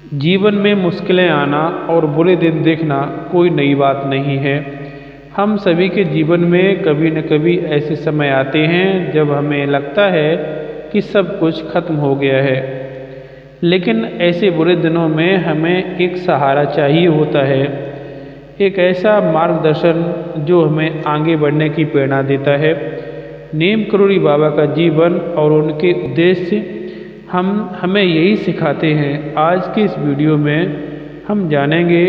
जीवन में मुश्किलें आना और बुरे दिन देखना कोई नई बात नहीं है। हम सभी के जीवन में कभी न कभी ऐसे समय आते हैं जब हमें लगता है कि सब कुछ खत्म हो गया है। लेकिन ऐसे बुरे दिनों में हमें एक सहारा चाहिए होता है, एक ऐसा मार्गदर्शन जो हमें आगे बढ़ने की प्रेरणा देता है। नीम करोड़ी बाबा का जीवन और उनके उद्देश्य हमें यही सिखाते हैं। आज की इस वीडियो में हम जानेंगे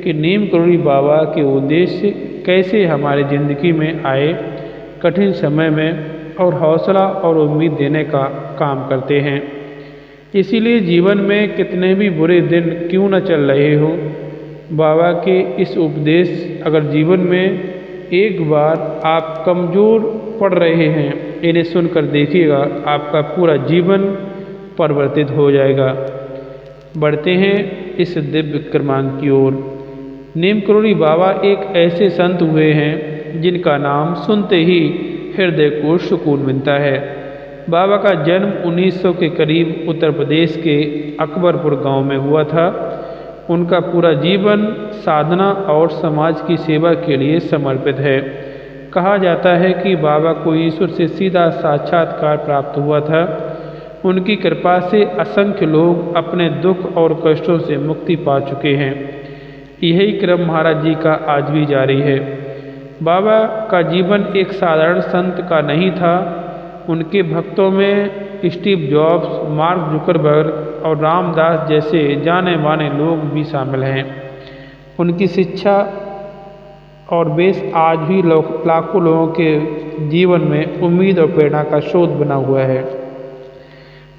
कि नीम करोड़ी बाबा के उद्देश्य कैसे हमारी ज़िंदगी में आए, कठिन समय में और हौसला और उम्मीद देने का काम करते हैं। इसीलिए जीवन में कितने भी बुरे दिन क्यों न चल रहे हो, बाबा के इस उपदेश अगर जीवन में एक बार आप कमज़ोर पड़ रहे हैं, इन्हें सुनकर देखिएगा, आपका पूरा जीवन परिवर्तित हो जाएगा। बढ़ते हैं इस दिव्य क्रमांक की ओर। नीम करोड़ी बाबा एक ऐसे संत हुए हैं जिनका नाम सुनते ही हृदय को सुकून मिलता है। बाबा का जन्म 1900 के करीब उत्तर प्रदेश के अकबरपुर गांव में हुआ था। उनका पूरा जीवन साधना और समाज की सेवा के लिए समर्पित है। कहा जाता है कि बाबा को ईश्वर से सीधा साक्षात्कार प्राप्त हुआ था। उनकी कृपा से असंख्य लोग अपने दुख और कष्टों से मुक्ति पा चुके हैं। यही क्रम महाराज जी का आज भी जारी है। बाबा का जीवन एक साधारण संत का नहीं था। उनके भक्तों में स्टीव जॉब्स, मार्क जुकरबर्ग और रामदास जैसे जाने माने लोग भी शामिल हैं। उनकी शिक्षा और बेस आज भी लाखों लोगों के जीवन में उम्मीद और प्रेरणा का स्रोत बना हुआ है।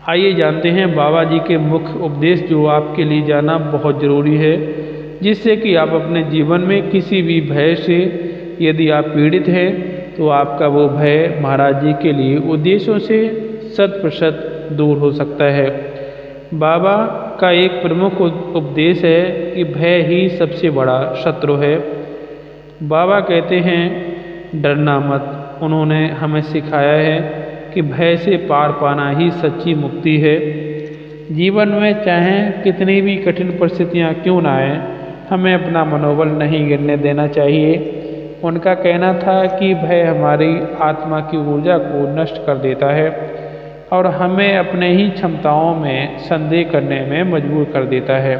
आइए जानते हैं बाबा जी के मुख्य उपदेश जो आपके लिए जाना बहुत ज़रूरी है, जिससे कि आप अपने जीवन में किसी भी भय से, यदि आप पीड़ित हैं तो आपका वो भय महाराज जी के लिए उद्देश्यों से 100% दूर हो सकता है। बाबा का एक प्रमुख उपदेश है कि भय ही सबसे बड़ा शत्रु है। बाबा कहते हैं डरना मत। उन्होंने हमें सिखाया है कि भय से पार पाना ही सच्ची मुक्ति है। जीवन में चाहे कितनी भी कठिन परिस्थितियां क्यों ना आए, हमें अपना मनोबल नहीं गिरने देना चाहिए। उनका कहना था कि भय हमारी आत्मा की ऊर्जा को नष्ट कर देता है और हमें अपने ही क्षमताओं में संदेह करने में मजबूर कर देता है।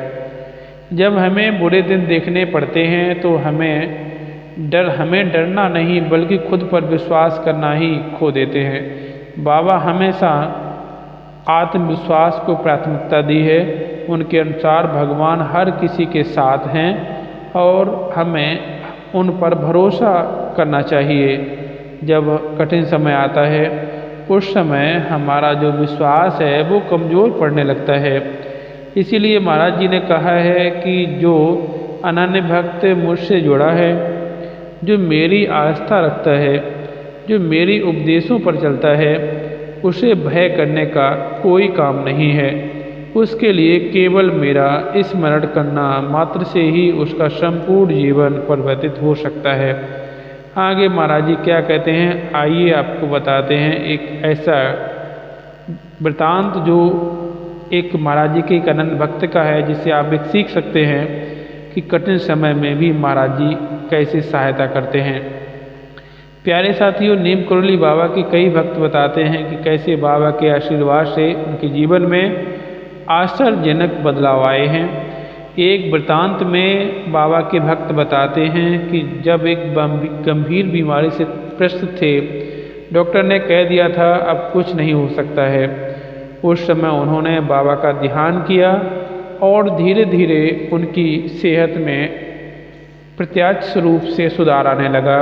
जब हमें बुरे दिन देखने पड़ते हैं तो हमें डरना नहीं बल्कि खुद पर विश्वास करना ही खो देते हैं। बाबा हमेशा आत्मविश्वास को प्राथमिकता दी है। उनके अनुसार भगवान हर किसी के साथ हैं और हमें उन पर भरोसा करना चाहिए। जब कठिन समय आता है उस समय हमारा जो विश्वास है वो कमज़ोर पड़ने लगता है। इसीलिए महाराज जी ने कहा है कि जो अनन्य भक्त मुझसे जुड़ा है, जो मेरी आस्था रखता है, जो मेरी उपदेशों पर चलता है, उसे भय करने का कोई काम नहीं है। उसके लिए केवल मेरा स्मरण करना मात्र से ही उसका संपूर्ण जीवन परिवर्तित हो सकता है। आगे महाराज जी क्या कहते हैं, आइए आपको बताते हैं एक ऐसा वृतांत जो एक महाराज जी के एक अनंत भक्त का है, जिससे आप एक सीख सकते हैं कि कठिन समय में भी महाराज जी कैसे सहायता करते हैं। प्यारे साथियों, नीम करोड़ी बाबा के कई भक्त बताते हैं कि कैसे बाबा के आशीर्वाद से उनके जीवन में आश्चर्यजनक बदलाव आए हैं। एक वृतांत में बाबा के भक्त बताते हैं कि जब एक गंभीर बीमारी से ग्रस्त थे, डॉक्टर ने कह दिया था अब कुछ नहीं हो सकता है। उस समय उन्होंने बाबा का ध्यान किया और धीरे धीरे उनकी सेहत में प्रत्यक्ष रूप से सुधार आने लगा।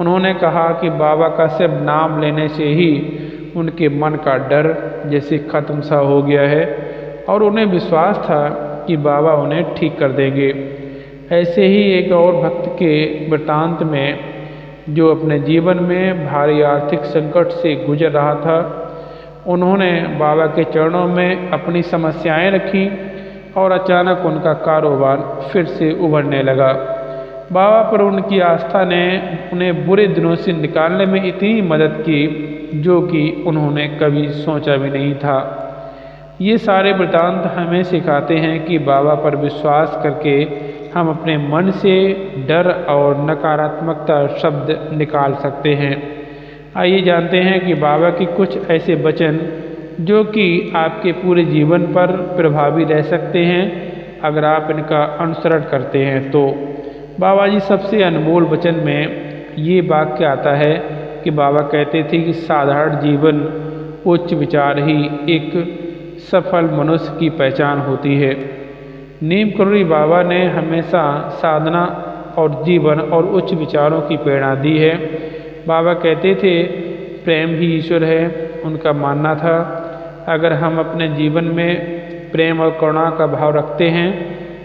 उन्होंने कहा कि बाबा का सिर्फ नाम लेने से ही उनके मन का डर जैसे खत्म सा हो गया है और उन्हें विश्वास था कि बाबा उन्हें ठीक कर देंगे। ऐसे ही एक और भक्त के वृतांत में जो अपने जीवन में भारी आर्थिक संकट से गुजर रहा था, उन्होंने बाबा के चरणों में अपनी समस्याएं रखी और अचानक उनका कारोबार फिर से उभरने लगा। बाबा पर उनकी आस्था ने उन्हें बुरे दिनों से निकालने में इतनी मदद की जो कि उन्होंने कभी सोचा भी नहीं था। ये सारे वृतांत हमें सिखाते हैं कि बाबा पर विश्वास करके हम अपने मन से डर और नकारात्मकता शब्द निकाल सकते हैं। आइए जानते हैं कि बाबा के कुछ ऐसे वचन जो कि आपके पूरे जीवन पर प्रभावी रह सकते हैं अगर आप इनका अनुसरण करते हैं तो। बाबा जी सबसे अनमोल वचन में ये वाक्य आता है कि बाबा कहते थे कि साधारण जीवन, उच्च विचार ही एक सफल मनुष्य की पहचान होती है। नीम करोड़ी बाबा ने हमेशा साधना और जीवन और उच्च विचारों की प्रेरणा दी है। बाबा कहते थे प्रेम ही ईश्वर है। उनका मानना था अगर हम अपने जीवन में प्रेम और करुणा का भाव रखते हैं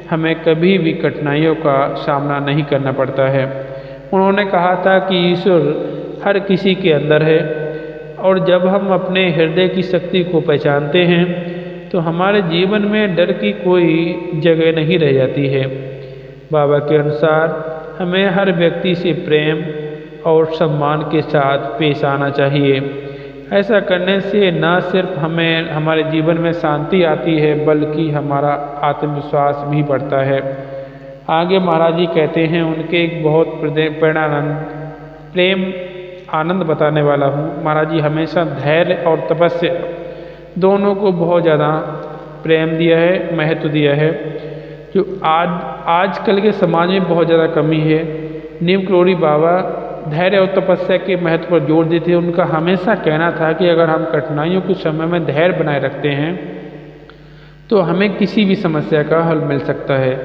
हमें कभी भी कठिनाइयों का सामना नहीं करना पड़ता है। उन्होंने कहा था कि ईश्वर हर किसी के अंदर है और जब हम अपने हृदय की शक्ति को पहचानते हैं तो हमारे जीवन में डर की कोई जगह नहीं रह जाती है। बाबा के अनुसार हमें हर व्यक्ति से प्रेम और सम्मान के साथ पेश आना चाहिए। ऐसा करने से न सिर्फ हमें हमारे जीवन में शांति आती है बल्कि हमारा आत्मविश्वास भी बढ़ता है। आगे महाराज जी कहते हैं, उनके एक बहुत प्रेम आनंद बताने वाला हूँ। महाराज जी हमेशा धैर्य और तपस्या दोनों को बहुत ज़्यादा प्रेम दिया है, महत्व दिया है, जो आजकल के समाज में बहुत ज़्यादा कमी है। नीम करोड़ी बाबा धैर्य और तपस्या के महत्व पर जोर देते थे। उनका हमेशा कहना था कि अगर हम कठिनाइयों के समय में धैर्य बनाए रखते हैं तो हमें किसी भी समस्या का हल मिल सकता है।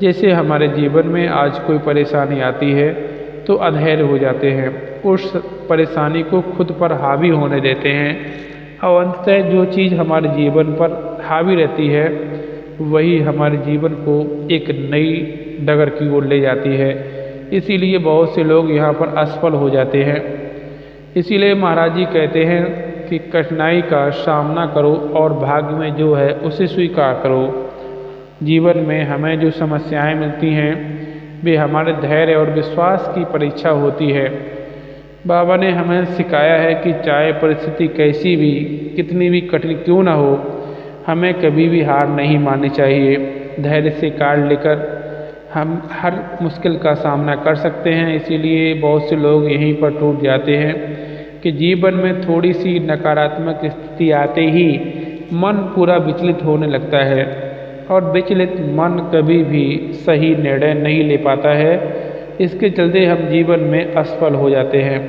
जैसे हमारे जीवन में आज कोई परेशानी आती है तो अधैर्य हो जाते हैं, उस परेशानी को खुद पर हावी होने देते हैं और अंततः जो चीज़ हमारे जीवन पर हावी रहती है वही हमारे जीवन को एक नई डगर की ओर ले जाती है। इसीलिए बहुत से लोग यहाँ पर असफल हो जाते हैं। इसीलिए महाराज जी कहते हैं कि कठिनाई का सामना करो और भाग्य में जो है उसे स्वीकार करो। जीवन में हमें जो समस्याएं मिलती हैं वे हमारे धैर्य और विश्वास की परीक्षा होती है। बाबा ने हमें सिखाया है कि चाहे परिस्थिति कैसी भी, कितनी भी कठिन क्यों ना हो, हमें कभी भी हार नहीं माननी चाहिए। धैर्य से कार्य लेकर हम हर मुश्किल का सामना कर सकते हैं। इसीलिए बहुत से लोग यहीं पर टूट जाते हैं कि जीवन में थोड़ी सी नकारात्मक स्थिति आते ही मन पूरा विचलित होने लगता है और विचलित मन कभी भी सही निर्णय नहीं ले पाता है। इसके चलते हम जीवन में असफल हो जाते हैं।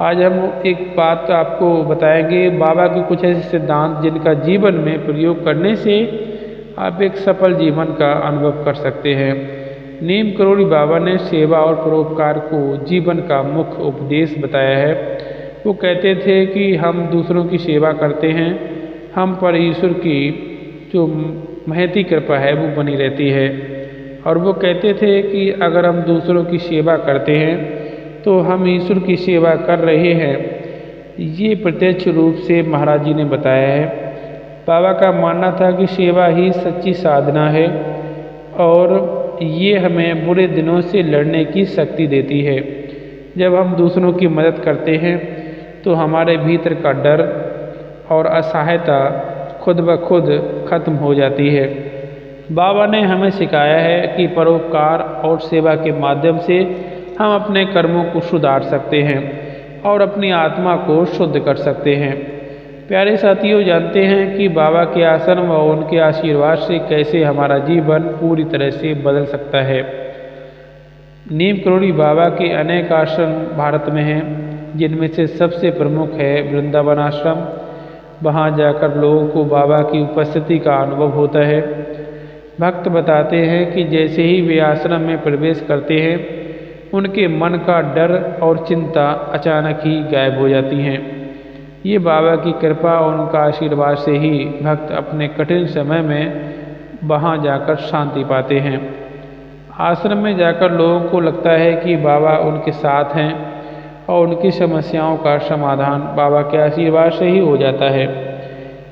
आज हम एक बात आपको बताएंगे, बाबा के कुछ ऐसे सिद्धांत जिनका जीवन में प्रयोग करने से आप एक सफल जीवन का अनुभव कर सकते हैं। नीम करोड़ी बाबा ने सेवा और परोपकार को जीवन का मुख्य उपदेश बताया है। वो कहते थे कि हम दूसरों की सेवा करते हैं, हम पर ईश्वर की जो महती कृपा है वो बनी रहती है। और वो कहते थे कि अगर हम दूसरों की सेवा करते हैं तो हम ईश्वर की सेवा कर रहे हैं। ये प्रत्यक्ष रूप से महाराज जी ने बताया है। बाबा का मानना था कि सेवा ही सच्ची साधना है और ये हमें बुरे दिनों से लड़ने की शक्ति देती है। जब हम दूसरों की मदद करते हैं तो हमारे भीतर का डर और असहायता खुद ब खुद खत्म हो जाती है। बाबा ने हमें सिखाया है कि परोपकार और सेवा के माध्यम से हम अपने कर्मों को सुधार सकते हैं और अपनी आत्मा को शुद्ध कर सकते हैं। प्यारे साथियों, जानते हैं कि बाबा के आश्रम और उनके आशीर्वाद से कैसे हमारा जीवन पूरी तरह से बदल सकता है। नीम करोड़ी बाबा के अनेक आश्रम भारत में हैं, जिनमें से सबसे प्रमुख है वृंदावन आश्रम। वहाँ जाकर लोगों को बाबा की उपस्थिति का अनुभव होता है। भक्त बताते हैं कि जैसे ही वे आश्रम में प्रवेश करते हैं उनके मन का डर और चिंता अचानक ही गायब हो जाती हैं। ये बाबा की कृपा और उनका आशीर्वाद से ही भक्त अपने कठिन समय में वहाँ जाकर शांति पाते हैं। आश्रम में जाकर लोगों को लगता है कि बाबा उनके साथ हैं और उनकी समस्याओं का समाधान बाबा के आशीर्वाद से ही हो जाता है।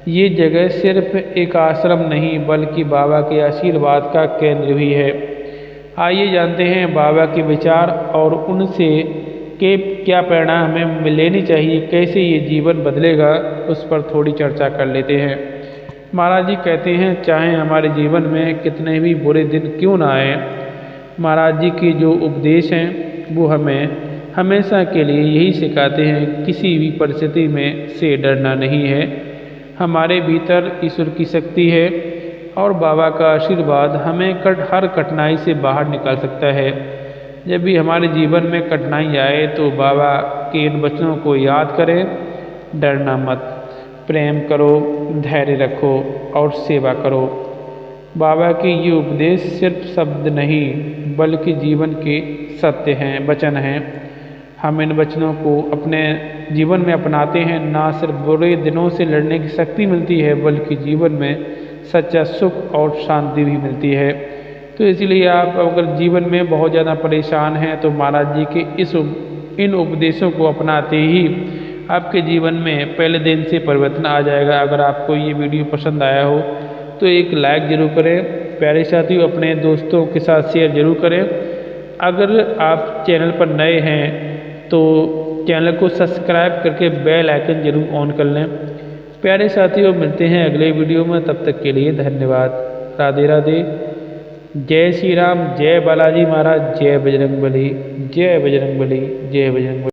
ये जगह सिर्फ एक आश्रम नहीं बल्कि बाबा के आशीर्वाद का केंद्र भी है। आइए जानते हैं बाबा के विचार और उनसे के क्या प्रेरणा हमें लेनी चाहिए, कैसे ये जीवन बदलेगा, उस पर थोड़ी चर्चा कर लेते हैं। महाराज जी कहते हैं चाहे हमारे जीवन में कितने भी बुरे दिन क्यों ना आए, महाराज जी के जो उपदेश हैं वो हमें हमेशा के लिए यही सिखाते हैं किसी भी परिस्थिति में से डरना नहीं है। हमारे भीतर ईश्वर की शक्ति है और बाबा का आशीर्वाद हमें हर कठिनाई से बाहर निकाल सकता है। जब भी हमारे जीवन में कठिनाई आए तो बाबा के इन वचनों को याद करें, डरना मत, प्रेम करो, धैर्य रखो और सेवा करो। बाबा के ये उपदेश सिर्फ शब्द नहीं बल्कि जीवन के सत्य हैं, वचन हैं। हम इन वचनों को अपने जीवन में अपनाते हैं, ना सिर्फ बुरे दिनों से लड़ने की शक्ति मिलती है बल्कि जीवन में सच्चा सुख और शांति भी मिलती है। तो इसलिए आप अगर जीवन में बहुत ज़्यादा परेशान हैं तो महाराज जी के इन उपदेशों को अपनाते ही आपके जीवन में पहले दिन से परिवर्तन आ जाएगा। अगर आपको ये वीडियो पसंद आया हो तो एक लाइक ज़रूर करें, प्यारे साथियों अपने दोस्तों के साथ शेयर ज़रूर करें। अगर आप चैनल पर नए हैं तो चैनल को सब्सक्राइब करके बेल आइकन जरूर ऑन कर लें। प्यारे साथियों मिलते हैं अगले वीडियो में, तब तक के लिए धन्यवाद। राधे राधे। जय श्री राम, जय बालाजी महाराज, जय बजरंगबली, जय बजरंगबली, जय बजरंगबली।